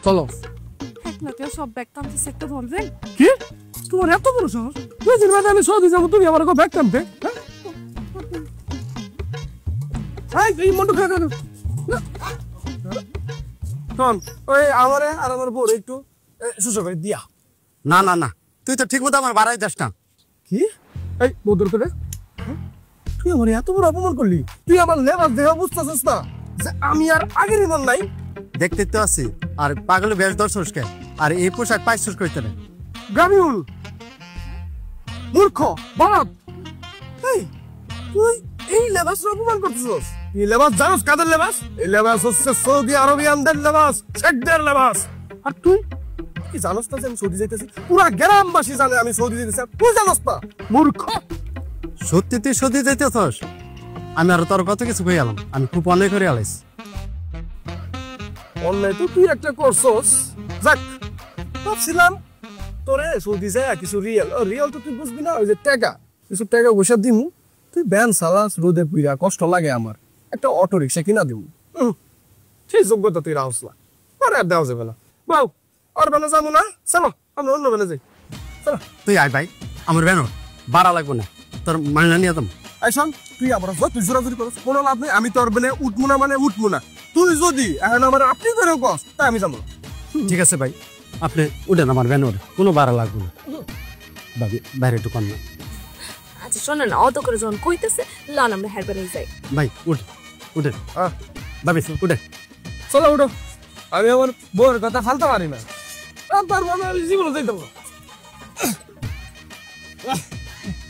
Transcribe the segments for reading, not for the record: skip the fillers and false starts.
চলো। সব ব্যাগ টানতেছে, একটা ধরবেন? কি তোমার এত বড় সাহস? আমি সৌদি যাবো, তুমি আমার ব্যাগ টানতে? এই মন্টু খা শোন, ওই আমারে আর আমার বউরে একটু সুসো করে দিয়া। না না না, তুই তো ঠিক মতো আমার বাড়াই যাস না। কি এই বদর করে তুই আমার এত বড় অপমান করলি? তুই আমার লেবাস দেহ বুঝতেছিস না যে আমি আর আগের ইমান নাই? দেখতে তো আছি, আর পাগলে বেশ দর্শক কে, আর এই পোশাক পাইছস কইতে না। গামিউল মূর্খ বাপ, এই তুই এই লেবাস অপমান করতেছিস? এই লেবাস জানোস কাদের লেবাস? এই লেবাস হচ্ছে সৌদি আরবিয়ানদের লেবাস, শেখদের লেবাস। আর তুই কি জানোস না যে আমি সৌদি যাইতেছি? পুরা গ্রামবাসী জানে আমি সৌদি যাইতেছি, তুই জানোস না? মূর্খ। সত্যি তুই সত্যি যাইতেছস? আমি আর তোর কত কিছু কই গেলাম, আমি খুব অন্যায় করে আলাইছি। অন্যায় তো তুই একটা করছস। যাক, ভাবছিলাম তোরে সৌদি যায় কিছু রিয়েল তো তুই বুঝবি না, ওই যে টাকা, কিছু টাকা বসে দিমু, তুই ব্যান সালাস রোদে পুইরা কষ্ট লাগে আমার, একটা অটো রিক্সা কিনা দিমু। সেই যোগ্যতা তুই রাখস না, পরে আর দেওয়া যাবে না। বাউ আর বেলা যাবো না, চলো আমরা অন্য বেলা যাই। চলো তুই আয় ভাই, আমার বেনো বাড়া লাগবো না, তোর মাইনা নিয়ে যাম। আইসন তুই আবার তুই জোরাজুরি করস, কোনো লাভ নেই। আমি তোর বেনে উঠবো না মানে উঠবো না। তুই যদি এখন আমার আপনি করে কস তাই আমি যাবো। ঠিক আছে ভাই, আপনি উঠেন আমার বেনোর, কোনো বাড়া লাগবো না। ভাবি বাইরে একটু কম না। আচ্ছা শোনো না, অত করে যখন কইতেছে লন আমরা হের বেড়ে যাই। ভাই উঠেন ভাবি উঠে। চলো উঠো, আমি আমার বউর কথা ফালতে পারি না, তার মানে জীবনে যাইতে পারবো।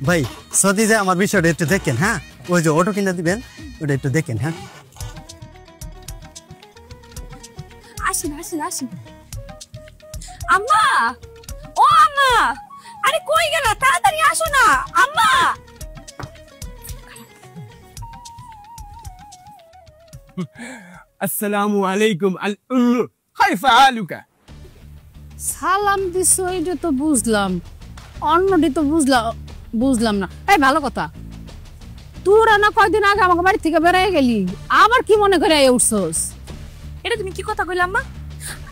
ভাই সৌদি যে আমার বিষয়টা একটু দেখেন, হ্যাঁ ওই যে অটো কিনে দিবেন ওটা একটু দেখেন। হ্যাঁ আসেন আসেন আসেন। আম্মা, ও আম্মা, আরে কই গেলা? তাড়াতাড়ি আসো না আম্মা। আসসালামু আলাইকুম কাইফা হালুকা। সালাম দিছো এটা তো বুঝলাম, অন্যটি তো বুঝলাম না। এই ভালো কথা, তোরা না কয়দিন আগে আমাকে বাড়ি থেকে বেরিয়ে গেলি, আবার কি মনে করে উঠছস? এটা তুমি কি কথা কইলা আম্মা?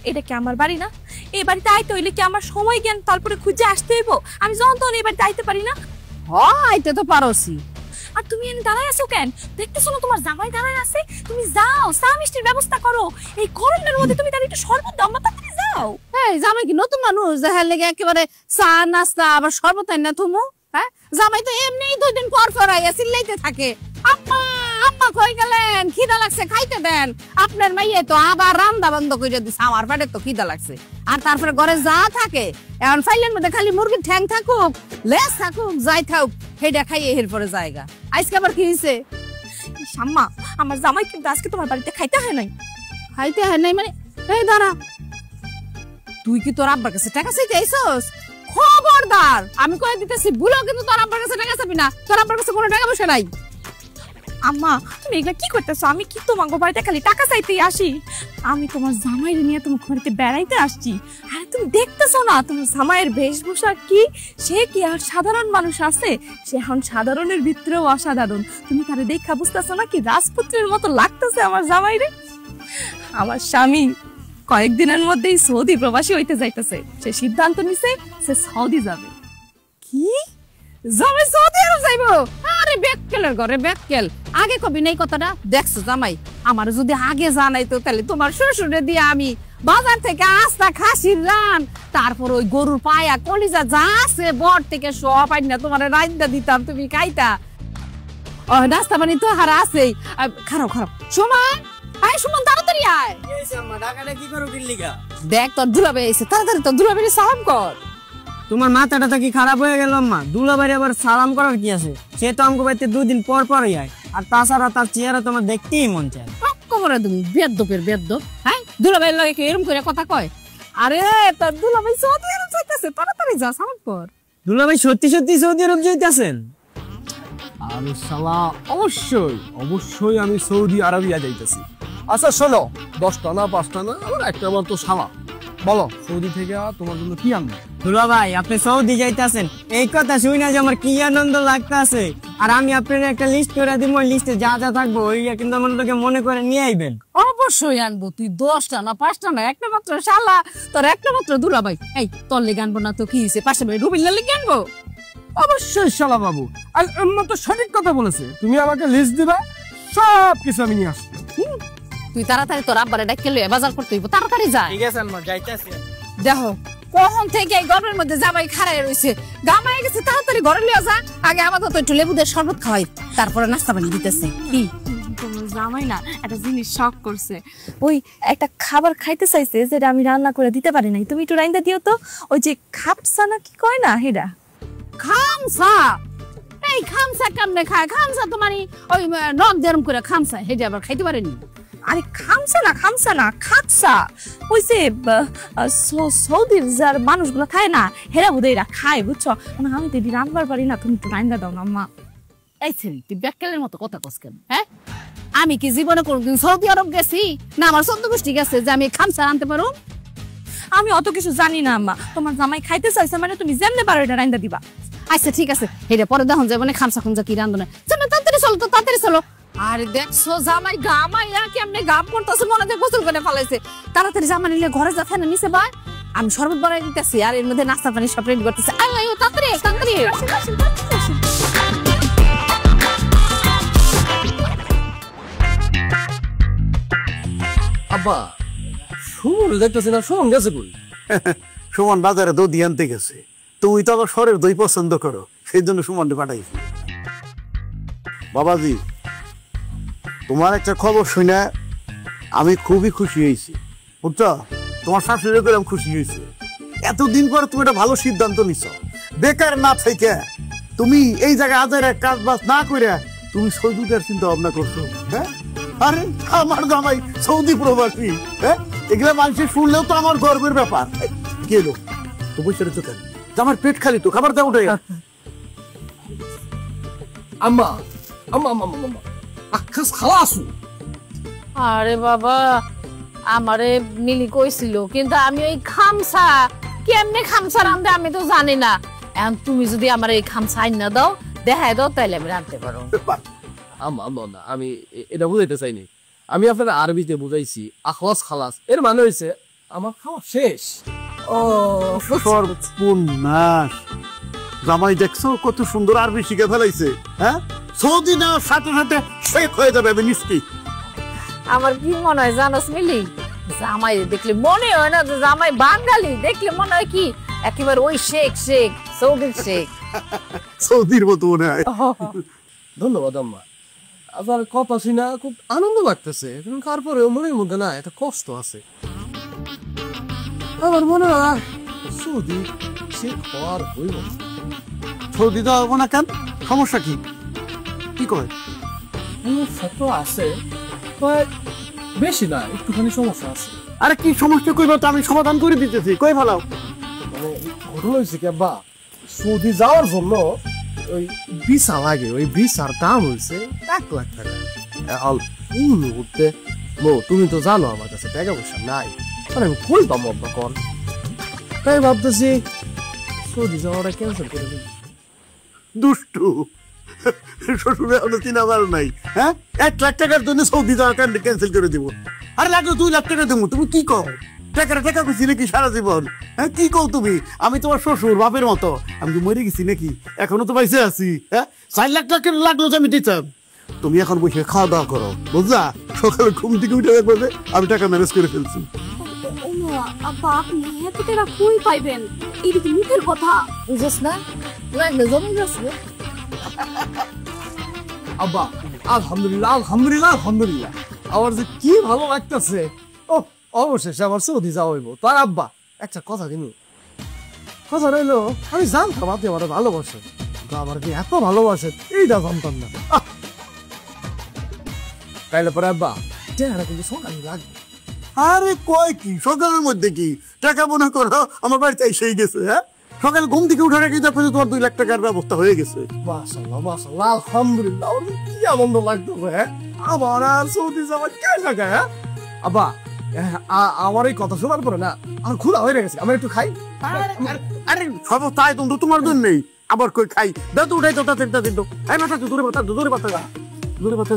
এটা কি আমার বাড়ি না? এই বাড়িতে আইতে হইলে কি আমার সময় জ্ঞান তারপরে খুঁজে আসতে হইব? আমি যখন তখন এই বাড়িতে আইতে পারি না? আইতে তো পারোসি। আর তুমি এনে দাঁড়ায় আছো কেন? দেখতেছো না তোমার জামাই দাঁড়ায় আছে? তুমি যাও, চা মিষ্টির ব্যবস্থা করো। এই গরমের মধ্যে তুমি তার একটু শরবত দাও, আম্মা তাড়াতাড়ি যাও। এই জামাই কি নতুন মানুষ যাহার লেগে একেবারে চা নাস্তা আবার শরবত আইনা থুমু? হ্যাঁ, জামাই তো এমনিই 2 দিন পর পর আইয়া চিল্লাইতে থাকে, আম্মা আম্মা কই গেলেন, খিদা লাগছে খাইতে দেন। আপনার মাইয়ে তো আবার রান্দা বন্ধ করে দিছে, আমার পেটে তো খিদা লাগছে। আর তারপরে ঘরে যা থাকে এখন ফাইলের মধ্যে খালি মুরগির ঠ্যাং থাকুক, লেজ থাকুক, যাই থাকুক, সেইটা খাইয়ে এরপরে জায়গা। আজকে আবার কি হয়েছে? আম্মা, আমার জামাই কিন্তু আজকে তোমার বাড়িতে খাইতে হয় নাই। খাইতে হয় নাই মানে? এই দাঁড়া, তুই কি তোর আব্বার কাছে টাকা চাইতে আইছস? খবরদার, আমি কয়ে দিতেছি ভুলেও কিন্তু তোর আব্বার কাছে টাকা চাবি না। তোর আব্বার কাছে কোনো টাকা পয়সা নাই। আম্মা তুমি এগুলা কি করতেছো? আমি কি তোমার বাড়িতে খালি টাকা চাইতেই আসি? আমি তোমার জামাইরে নিয়ে তোমার ঘরেতে বেড়াইতে আসছি। আর তুমি দেখতেছো না তোমার জামাইয়ের বেশভূষা কি? সে কি আর সাধারণ মানুষ আছে? সে এখন সাধারণের ভিতরেও অসাধারণ। তুমি তারে দেখা বুঝতেছো না কি রাজপুত্রের মতো লাগতেছে আমার জামাইরে? আমার স্বামী কয়েকদিনের মধ্যেই সৌদি প্রবাসী হইতে যাইতেছে। সে সিদ্ধান্ত নিছে সে সৌদি যাবে। কি জামাই সৌদি আরব যাইবো? আরে বেক্কেলের ঘরে বেক্কেল, আগে কবি নাই কথাটা। দেখছো জামাই, আমার যদি আগে জানাইতো তাহলে তোমার শ্বশুরে দিয়ে আমি বাজার থেকে আস্তা খাসির রান, তারপর ওই গরুর পায়া কলিজা যা আছে বর থেকে সব আইনা তোমার রাইন্দা দিতাম, তুমি খাইতা। ও নাস্তা পানি তো হারা আছেই। খারাপ খারাপ সময় আয়, সুমন তাড়াতাড়ি আয়। কি করো কিল্লিগা? দেখ তোর দুলাভাই এসে, তাড়াতাড়ি তোর দুলাভাইরে সালাম কর। তোমার মাথাটা কি খারাপ হয়ে গেল আম্মা? দুলাভাই আবার সালাম করার কি আছে? সে তো আমাকে বাড়িতে 2 দিন পর পরই আয়, আর তাছাড়া তার চেহারা তোমার দেখতেই মন চায়। কবরে তুমি বেদ্যপের বেদ্য। হ্যাঁ, দুলাভাইয়ের লগে কি এরকম করে কথা কয়? আরে তোর দুলাভাই সৌদি আরব যাইতাছে, তাড়াতাড়ি যা সালাম কর। দুলাভাই সত্যি সত্যি সৌদি আরব যাইতাছেন? আমি শালা অবশ্যই আমি সৌদি আরবিয়া যাইতেছি। আচ্ছা শোনো, 10টা না 5টা না আমার একটা বার তো শালা, বলো সৌদি থেকে তোমার জন্য কি আনবো? দুলাভাই আপনি সৌদি যাইতাছেন এই কথা শুনে যে আমার কি আনন্দ লাগতাছে। আর আমি আপনার একটা লিস্ট করে দিব, ওই লিস্টে যা যা থাকবো ওই কিন্তু আমার লোকে মনে করে নিয়ে আইবেন। অবশ্যই আনবো। তুই 10টা না 5টা না, একটা মাত্র শালা, তোর একটা মাত্র দুলাভাই। এই তোর লেগে আনবো না তো কি হয়েছে? পাশে ভাই রুবিল্লার লেগে আনবো? অবশ্যই শালা বাবু, আর আম্মা তো সঠিক কথা বলেছে, তুমি আমাকে লিস্ট দিবা, সব কিছু আমি নিয়ে আসবো। তুই তাড়াতাড়ি তোর আব্বারে ডাক্কে লইয়া বাজার করতে হইব, তাড়াতাড়ি যা। ঠিক আছে আম্মা, যাইতেছি। দেখো কখন থেকে এই গরমের মধ্যে জামাই খাড়াই রয়েছে, গামায় গেছে, তাড়াতাড়ি ঘরে লিয়ে যা। আগে আমাদের তো একটু লেবু দিয়ে শরবত খাওয়াই, তারপরে নাস্তা পানি দিতেছে। কি তোমার জামাই না একটা জিনিস শখ করছে, ওই একটা খাবার খাইতে চাইছে যেটা আমি রান্না করে দিতে পারি নাই, তুমি একটু রাইন্দা দিও তো। ওই যে খাপসা না কি কয় না হেডা? খামসা? এই খামসা কেমনে খায়? খামসা তোমার ওই নখ দেরম করে খামসা, হেডে আবার খাইতে পারেনি। আরে খামসা না খাপসা, ওই যে সৌদির যার মানুষগুলো খায় না, হেরা বোধ এরা খায়, বুঝছো? মানে আমি তো এটি রান্নার পারি না, তুমি একটু রাইন্দা দাও না আম্মা। এই ছেলে তুই ব্যাককেলের মতো কথা কস কেন? হ্যাঁ, আমি কি জীবনে কোনদিন সৌদি আরব গেছি না আমার চোদ্দ গোষ্ঠী গেছে যে আমি খামসা আনতে পারো? আমি অত কিছু জানি না আম্মা, তোমার জামাই খাইতে চাইছে মানে তুমি যেমনে পারো এটা রাইন্দা দিবা। আচ্ছা ঠিক আছে, হেডে পরে দেখুন যাবে না খামসা খুমসা কি রান্ধনে। চলো তাড়াতাড়ি চলো তো, তাড়াতাড়ি চলো। আরে দেখছো জামাই গামাইয়া কেমনে গাম করতেছে, মনে হয় গোসল করে ফেলাইছে। তাড়াতাড়ি জামা নিলে ঘরে যা, ফেনে নিচে বা আমি শরবত বানাই দিতেছি, আর এর মধ্যে নাস্তা পানি সব রেডি করতেছে। আয় তাড়াতাড়ি তাড়াতাড়ি। আব্বা সুমন দেখতেছি না, সুমন গেছে কই? সুমন বাজারে দই আনতে গেছে। তুমি তো আবার সরের দই পছন্দ করো, সেই জন্য সুমনকে পাঠাইছি। বাবাজি, তোমার একটা খবর শুনে আমি খুবই খুশি হয়েছি, বুঝছো? তোমার শাশুড়ি করে আমি খুশি হয়েছি। এতদিন পর তুমি একটা ভালো সিদ্ধান্ত নিছ। বেকার না থেকে তুমি এই জায়গায় আজারে কাজ বাজ না করে তুমি সৌদিদের চিন্তা ভাবনা করছো। হ্যাঁ, আরে আমার জামাই সৌদি প্রবাসী, হ্যাঁ, এগুলা মানুষের শুনলেও তো আমার গর্বের ব্যাপার। কি হলো তো বসে রেছো কেন? আমার পেট খালি তো, খাবার দাও। ওটাই আম্মা আম্মা আম্মা আম্মা আকাশ খালাসু। আরে বাবা, আমারে মিলি কইছিল, কিন্তু আমি ওই খামসা কেমনে খামসা রান্ধে আমি তো জানি না। এখন তুমি যদি আমার এই খামসা আইন না দাও, দেখাই দাও, তাইলে আমি রাঁধতে পারো। আম্মা আম্মা না, আমি এটা বুঝাইতে চাইনি। আমি আপনার আরবিতে বুঝাইছি আখলাস খালাস, এর মানে হয়েছে আমার খাওয়া শেষ। ও সর্বনাশ, জামাই দেখছো কত সুন্দর আরবি শিখে ফেলাইছে। হ্যাঁ, সৌদি নেওয়ার সাথে সাথে শেখ হয়ে যাবে আমি নিশ্চিত। আমার কি মনে হয় জানোস মিলি, জামাই দেখলে মনে হয় না যে জামাই বাঙালি, দেখলে মনে হয় কি একেবারে ওই শেখ শেখ সৌদির শেখ। সৌদির মতো মনে হয়। ধন্যবাদ আম্মা, আপনার কথা শুনে খুব আনন্দ লাগতেছে, কিন্তু তারপরে মনের মধ্যে না একটা কষ্ট আছে। আমার মনে হয় সৌদি শেখ হওয়ার হইব। সৌদি দেওয়া হবো না কেন? সমস্যা কি? কি কয়? সমস্যা তো আছে, বেশি না, একটুখানি সমস্যা আছে। আরে কি সমস্যা কইবা তো আমি সমাধান করে দিতেছি, কই ফেলাও। মানে ঘটনা হয়েছে কি আব্বা, সৌদি যাওয়ার জন্য ওই ভিসা লাগে, ওই ভিসার দাম হয়েছে 1 লাখ টাকা। এখন এই মুহূর্তে তুমি তো জানো আমার কাছে টাকা পয়সা নাই, মানে আমি কই পাবো আব্বা কর? তাই ভাবতেছি সৌদি যাওয়াটা ক্যান্সেল করে দিই। দুষ্টু শ্বশুরে হলো 3,000 নাই। হ্যাঁ, 1 লাখ টাকার জন্য সৌদি যাওয়া ক্যান্সেল করে দিব? আরে লাগলো 2 লাখ টাকা দেবো। তুমি কি কও? টাকা কইছি নাকি সারা জীবন? হ্যাঁ, কি কও তুমি? আমি তোমার শ্বশুর বাপের মতো, আমি কি মরে গেছি নাকি? এখনো তো পাইছে আছি। হ্যাঁ, 4 লাখ টাকা লাগলো যে আমি দিতাম। তুমি এখন বসে খাওয়া দাওয়া করো, বুঝলা? সকালে ঘুম থেকে উঠে দেখবে যে আমি টাকা ম্যানেজ করে ফেলছি। আব্বা আপনি এত টাকা কই পাইবেন? এটা কি মুখের কথা? বুঝছ না, লাগলে জমি যাচ্ছে। আব্বা আলহামদুলিল্লাহ আলহামদুলিল্লাহ আলহামদুলিল্লাহ, আমার যে কি ভালো লাগতেছে। ও অবশেষে আমার সৌদি যাওয়া হইব। তার আব্বা একটা কথা কিনি, কথা রইলো, আমি জানতাম আপনি আমার ভালোবাসেন, কিন্তু আমার কি এত ভালোবাসেন এইটা জানতাম না। তাইলে পরে আব্বা চেহারা কিন্তু সকালে লাগবে। আরে কয় কি সকালের মধ্যে কি টাকা মনে করো আমার বাড়িতে এসেই গেছে। হ্যাঁ, সকালে ঘুম থেকে উঠে রাখি তারপরে তোমার 2 লাখ টাকার ব্যবস্থা হয়ে গেছে। মাশাআল্লাহ মাশাআল্লাহ আলহামদুলিল্লাহ, আমার কি আনন্দ লাগতো। হ্যাঁ, আমার আর সৌদি যাওয়ার কে জায়গা। হ্যাঁ আব্বা, আমার এই কথা শোনার পরে না আমার ক্ষুধা হয়ে গেছে, আমি একটু খাই। আরে সব তাই তো তোমার জন্যই আবার কই খাই। দাদু উঠাই তো তাতে এই মাথা দূরে বাতা